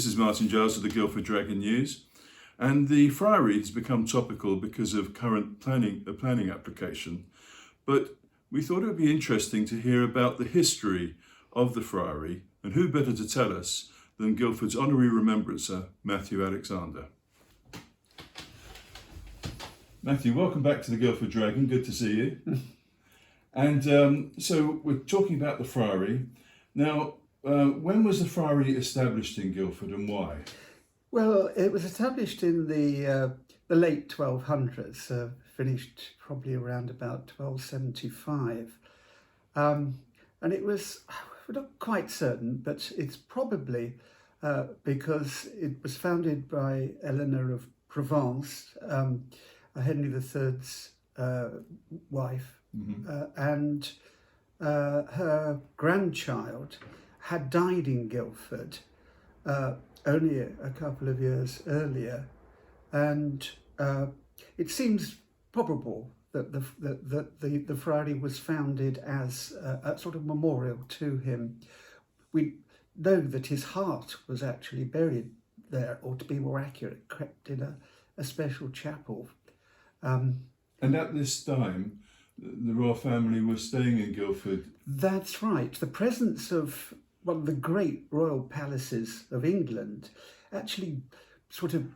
This is Martin Giles of the Guildford Dragon News, and the Friary has become topical because of current planning application. But we thought it would be interesting to hear about the history of the Friary, and who better to tell us than Guildford's honorary remembrancer, Matthew Alexander. Matthew, welcome back to the Guildford Dragon. Good to see you. And so we're talking about the Friary. Now, when was the Friary established in Guildford and why? Well, it was established in the late 1200s, finished probably around about 1275. And it was, we're not quite certain, but it's probably because it was founded by Eleanor of Provence, Henry III's wife, and her grandchild had died in Guildford only a couple of years earlier, and it seems probable that the Friary was founded as a sort of memorial to him. We know that his heart was actually buried there, or to be more accurate, kept in a special chapel. And at this time, the royal family was staying in Guildford. That's right. The presence of one of the great royal palaces of England actually sort of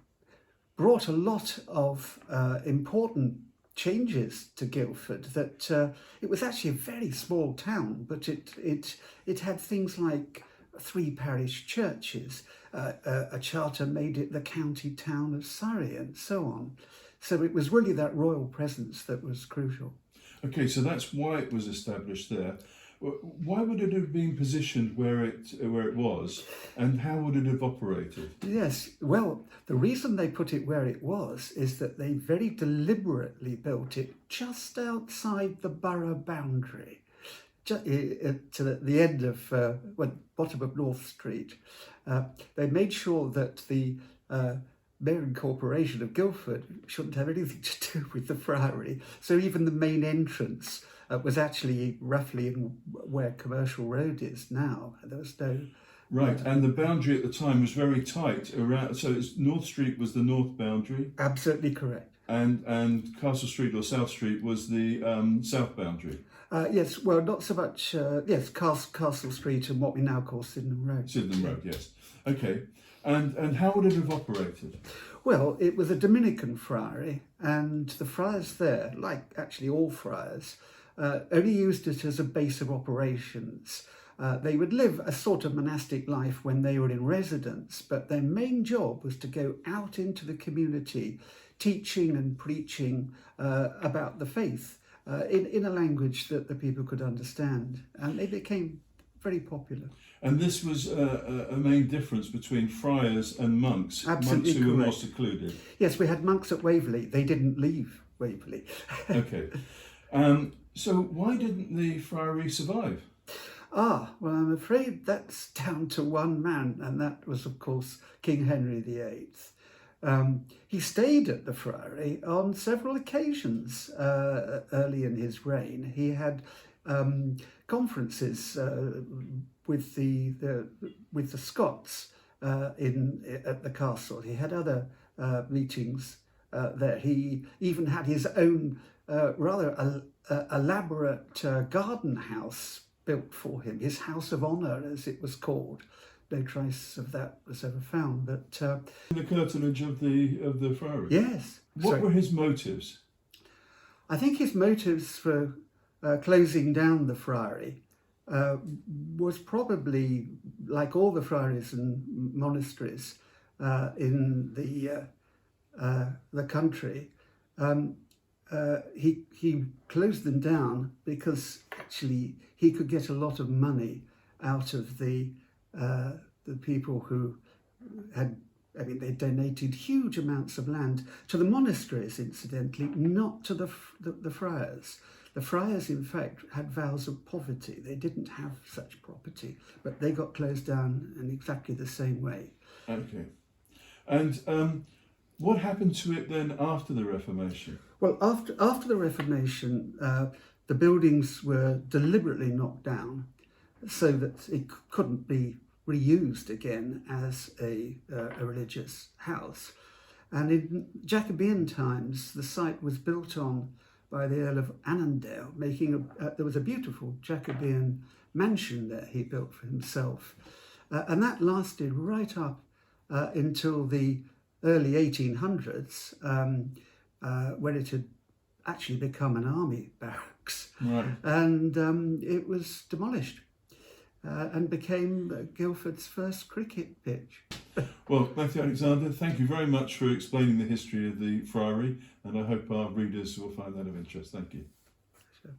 brought a lot of important changes to Guildford. That it was actually a very small town, but it had things like 3 parish churches. A charter made it the county town of Surrey, and so on. So it was really that royal presence that was crucial. Okay, so that's why it was established there. Why would it have been positioned where it was, and how would it have operated? Yes, well, the reason they put it where it was is that they very deliberately built it just outside the borough boundary, to the end of, bottom of North Street. They made sure that the Mayor and Corporation of Guildford shouldn't have anything to do with the Friary. So even the main entrance was actually roughly in where Commercial Road is now. There was no... Right, and the boundary at the time was very tight around. So North Street was the north boundary. Absolutely correct. And Castle Street or South Street was the south boundary. Yes, well, not so much. Yes, Castle Street and what we now call Sydenham Road. Sydenham Road, yes. Okay. And how would it have operated? Well, it was a Dominican friary, and the friars there, like actually all friars, only used it as a base of operations. They would live a sort of monastic life when they were in residence, but their main job was to go out into the community, teaching and preaching about the faith in a language that the people could understand, and they became very popular. And this was a main difference between friars and monks. Absolutely monks who were more correct. secluded. Yes, we had monks at Waverley. They didn't leave Waverley. Okay. So why didn't the Friary survive? Well, I'm afraid that's down to one man, and that was, of course, King Henry VIII. He stayed at the Friary on several occasions early in his reign. He had conferences with the Scots at the castle. He had other meetings there. He even had his own rather elaborate garden house built for him, his House of Honour, as it was called. No trace of that was ever found, but The curtilage of the Friary. yes. What were his motives? I think his motives for closing down the Friary was probably, like all the friaries and monasteries in the country, he closed them down because actually he could get a lot of money out of the people who had. I mean, they donated huge amounts of land to the monasteries, incidentally, not to the friars. The friars, in fact, had vows of poverty. They didn't have such property, but they got closed down in exactly the same way. Okay. And what happened to it then after the Reformation? Well, after the Reformation, the buildings were deliberately knocked down so that it couldn't be reused again as a religious house. And in Jacobean times, the site was built on by the Earl of Annandale, there was a beautiful Jacobean mansion there he built for himself. And that lasted right up until the early 1800s, when it had actually become an army barracks. Right. And it was demolished and became Guildford's first cricket pitch. Well, Matthew Alexander, thank you very much for explaining the history of the Friary, and I hope our readers will find that of interest. Thank you. Sure.